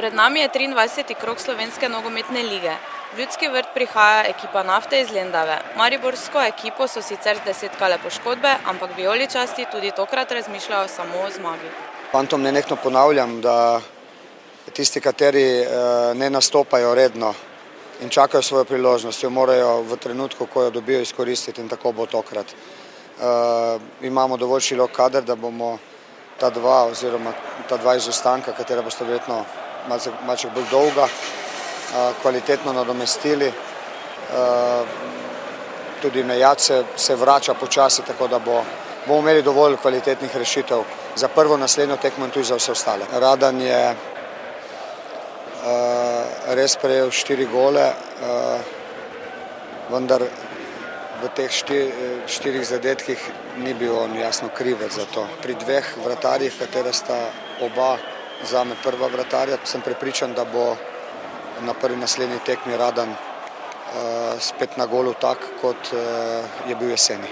Pred nami je 23. krog slovenske nogometne lige. V Ljudski vrt prihaja ekipa Nafte iz Lendave. Mariborsko ekipo so sicer zdesetkale poškodbe, ampak vijoličasti tudi tokrat razmišljajo samo o zmagi. Fantom nenehno ponavljam, da tisti, kateri ne nastopajo redno in čakajo svojo priložnost, jo morajo v trenutku, ko jo dobijo, izkoristiti, in tako bo tokrat. Imamo dovolj širok kader, da bomo ta dva izostanka, katera bosta verjetno malce bolj dolga, kvalitetno nadomestili. Tudi Mejat se vrača počasi, tako da bomo imeli dovolj kvalitetnih rešitev za prvo, naslednjo tekmo in tudi za vse ostale. Radan je res prejel 4 gole, vendar v teh 4 zadetkih ni bil on jasno krivec za to. Pri 2 vratarjih, katera sta oba zame prva vratarja, sem prepričan, da bo na prvi naslednji tekmi Radan spet na golu tak, kot je bil jeseni.